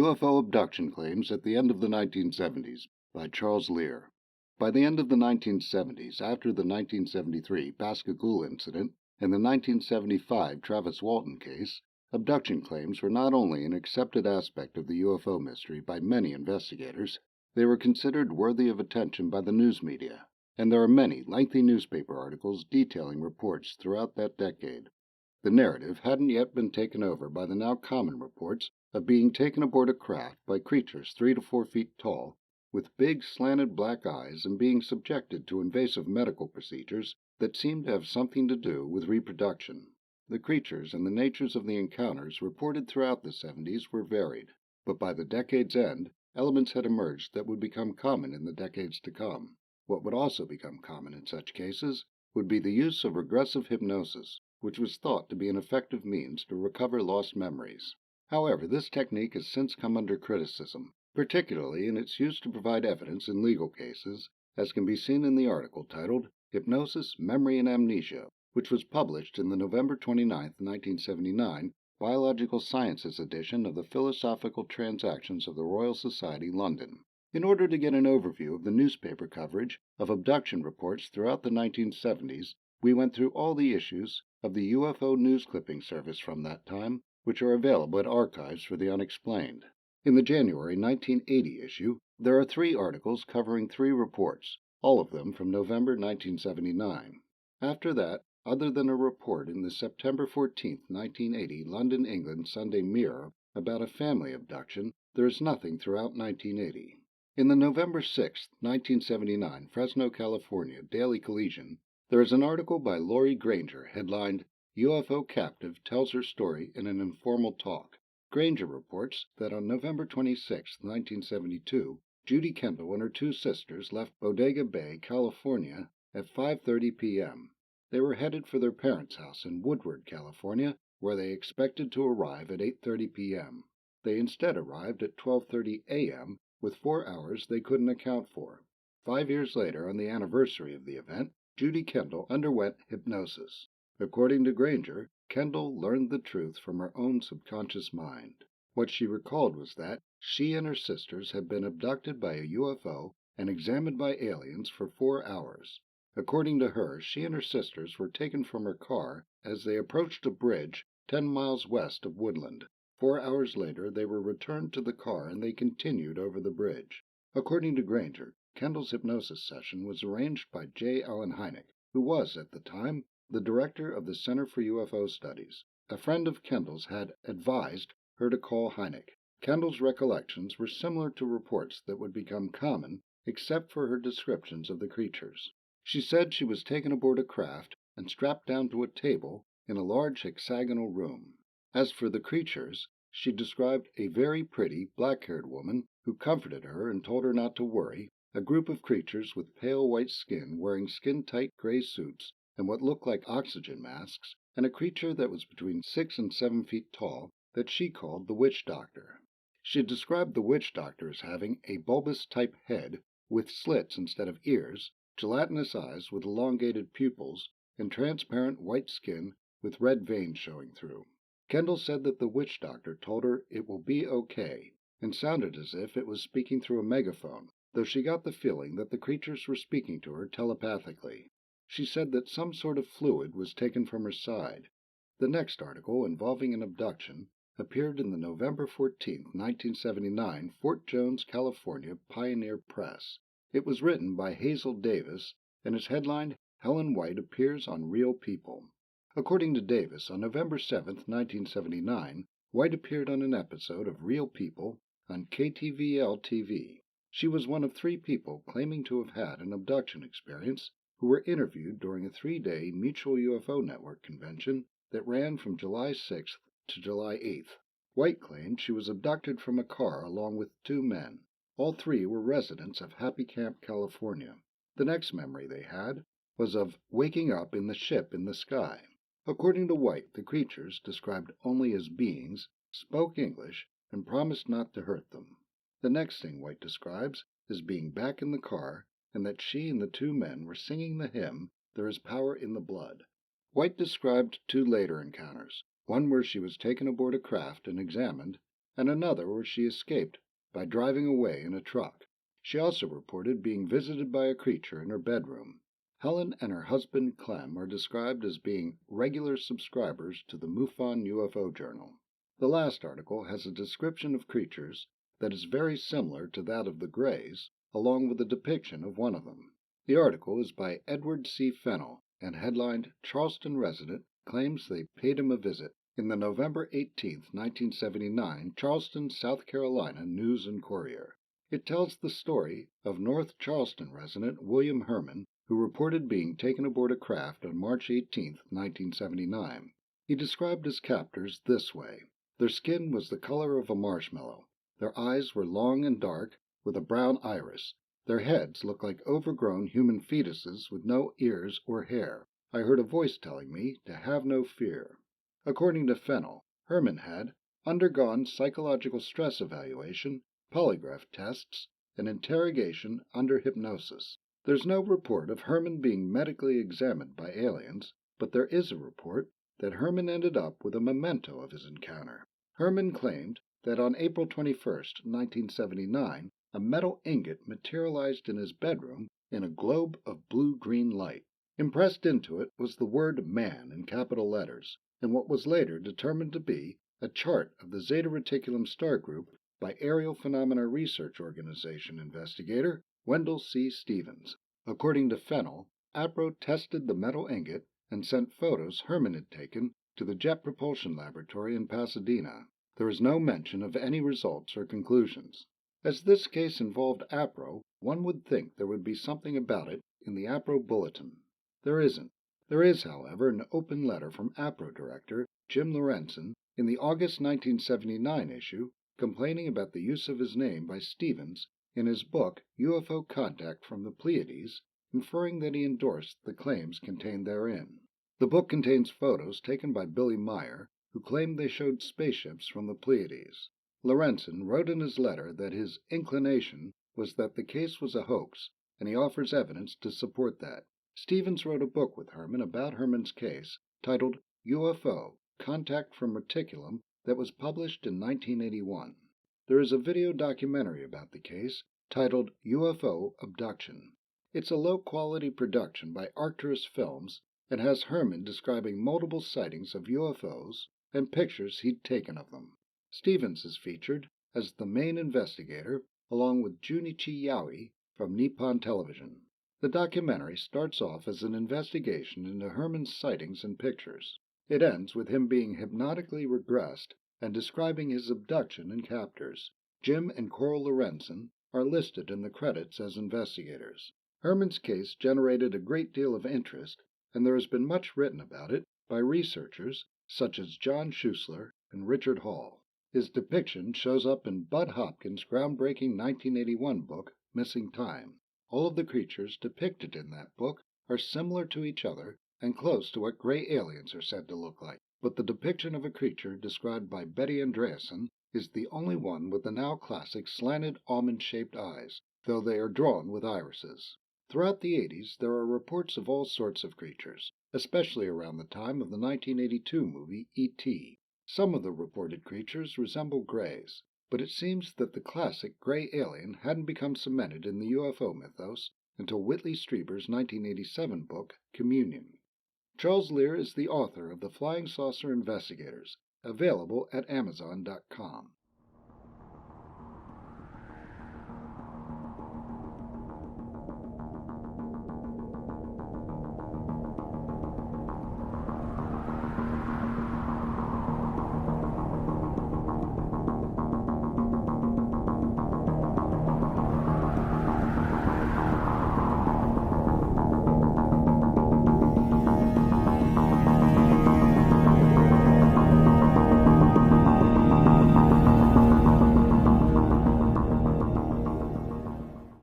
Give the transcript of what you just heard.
UFO Abduction Claims at the End of the 1970s by Charles Lear. By the end of the 1970s, after the 1973 Pascagoula incident and the 1975 Travis Walton case, abduction claims were not only an accepted aspect of the UFO mystery by many investigators, they were considered worthy of attention by the news media, and there are many lengthy newspaper articles detailing reports throughout that decade. The narrative hadn't yet been taken over by the now common reports of being taken aboard a craft by creatures 3 to 4 feet tall, with big slanted black eyes, and being subjected to invasive medical procedures that seemed to have something to do with reproduction. The creatures and the natures of the encounters reported throughout the 70s were varied, but by the decade's end, elements had emerged that would become common in the decades to come. What would also become common in such cases would be the use of regressive hypnosis, which was thought to be an effective means to recover lost memories. However, this technique has since come under criticism, particularly in its use to provide evidence in legal cases, as can be seen in the article titled Hypnosis, Memory, and Amnesia, which was published in the November 29, 1979, Biological Sciences edition of the Philosophical Transactions of the Royal Society, London. In order to get an overview of the newspaper coverage of abduction reports throughout the 1970s, we went through all the issues of the UFO News Clipping Service from that time, which are available at Archives for the Unexplained. In the January 1980 issue, there are 3 articles covering 3 reports, all of them from November 1979. After that, other than a report in the September 14, 1980 London, England Sunday Mirror about a family abduction, there is nothing throughout 1980. In the November 6, 1979 Fresno, California Daily Collegian, there is an article by Lori Granger headlined UFO Captive Tells Her Story in an Informal Talk. Granger reports that on November 26, 1972, Judy Kendall and her 2 sisters left Bodega Bay, California at 5:30 p.m. They were headed for their parents' house in Woodward, California, where they expected to arrive at 8:30 p.m. They instead arrived at 12:30 a.m. with 4 hours they couldn't account for. 5 years later, on the anniversary of the event, Judy Kendall underwent hypnosis. According to Granger, Kendall learned the truth from her own subconscious mind. What she recalled was that she and her sisters had been abducted by a UFO and examined by aliens for 4 hours. According to her, she and her sisters were taken from her car as they approached a bridge 10 miles west of Woodland. 4 hours later, they were returned to the car and they continued over the bridge. According to Granger, Kendall's hypnosis session was arranged by J. Allen Hynek, who was, at the time, the director of the Center for UFO Studies. A friend of Kendall's had advised her to call Hynek. Kendall's recollections were similar to reports that would become common, except for her descriptions of the creatures. She said she was taken aboard a craft and strapped down to a table in a large hexagonal room. As for the creatures, she described a very pretty, black-haired woman who comforted her and told her not to worry, a group of creatures with pale white skin wearing skin-tight gray suits and what looked like oxygen masks, and a creature that was between 6 and 7 feet tall that she called the Witch Doctor. She described the Witch Doctor as having a bulbous-type head with slits instead of ears, gelatinous eyes with elongated pupils, and transparent white skin with red veins showing through. Kendall said that the Witch Doctor told her it will be okay, and sounded as if it was speaking through a megaphone, though she got the feeling that the creatures were speaking to her telepathically. She said that some sort of fluid was taken from her side. The next article, involving an abduction, appeared in the November 14, 1979 Fort Jones, California Pioneer Press. It was written by Hazel Davis and is headlined, Helen White Appears on Real People. According to Davis, on November 7, 1979, White appeared on an episode of Real People on KTVL-TV. She was one of 3 people claiming to have had an abduction experience who were interviewed during a 3-day Mutual UFO Network convention that ran from July 6th to July 8th. White claimed she was abducted from a car along with 2 men. All 3 were residents of Happy Camp, California. The next memory they had was of waking up in the ship in the sky. According to White, the creatures, described only as beings, spoke English and promised not to hurt them. The next thing White describes is being back in the car, and that she and the 2 men were singing the hymn, There is Power in the Blood. White described 2 later encounters, one where she was taken aboard a craft and examined, and another where she escaped by driving away in a truck. She also reported being visited by a creature in her bedroom. Helen and her husband Clem are described as being regular subscribers to the MUFON UFO Journal. The last article has a description of creatures that is very similar to that of the Greys, along with a depiction of one of them. The article is by Edward C. Fennell and headlined "Charleston Resident Claims They Paid Him a Visit" in the November 18, 1979 Charleston, South Carolina News and Courier. It tells the story of North Charleston resident William Herman, who reported being taken aboard a craft on March 18, 1979. He described his captors this way. Their skin was the color of a marshmallow. Their eyes were long and dark, with a brown iris. Their heads looked like overgrown human fetuses with no ears or hair. I heard a voice telling me to have no fear. According to Fennell, Herman had undergone psychological stress evaluation, polygraph tests, and interrogation under hypnosis. There's no report of Herman being medically examined by aliens, but there is a report that Herman ended up with a memento of his encounter. Herman claimed that on April 21, 1979, a metal ingot materialized in his bedroom in a globe of blue-green light. Impressed into it was the word "man" in capital letters, and what was later determined to be a chart of the Zeta Reticulum star group by Aerial Phenomena Research Organization investigator Wendell C. Stevens. According to Fennell, APRO tested the metal ingot and sent photos Herman had taken to the Jet Propulsion Laboratory in Pasadena. There is no mention of any results or conclusions. As this case involved APRO, one would think there would be something about it in the APRO bulletin. There isn't. There is, however, an open letter from APRO director Jim Lorenzen in the August 1979 issue complaining about the use of his name by Stevens in his book UFO Contact from the Pleiades, inferring that he endorsed the claims contained therein. The book contains photos taken by Billy Meyer, who claimed they showed spaceships from the Pleiades. Lorenzen wrote in his letter that his inclination was that the case was a hoax, and he offers evidence to support that. Stevens wrote a book with Herman about Herman's case, titled UFO, Contact from Reticulum, that was published in 1981. There is a video documentary about the case, titled UFO Abduction. It's a low-quality production by Arcturus Films and has Herman describing multiple sightings of UFOs and pictures he'd taken of them. Stevens is featured as the main investigator, along with Junichi Yaoi from Nippon Television. The documentary starts off as an investigation into Herman's sightings and pictures. It ends with him being hypnotically regressed and describing his abduction and captors. Jim and Coral Lorenzen are listed in the credits as investigators. Herman's case generated a great deal of interest, and there has been much written about it by researchers such as John Schuessler and Richard Hall. His depiction shows up in Bud Hopkins' groundbreaking 1981 book, Missing Time. All of the creatures depicted in that book are similar to each other and close to what gray aliens are said to look like, but the depiction of a creature described by Betty Andreasen is the only one with the now classic slanted almond-shaped eyes, though they are drawn with irises. Throughout the 80s, there are reports of all sorts of creatures, especially around the time of the 1982 movie E.T. Some of the reported creatures resemble grays, but it seems that the classic gray alien hadn't become cemented in the UFO mythos until Whitley Strieber's 1987 book, Communion. Charles Lear is the author of The Flying Saucer Investigators, available at Amazon.com.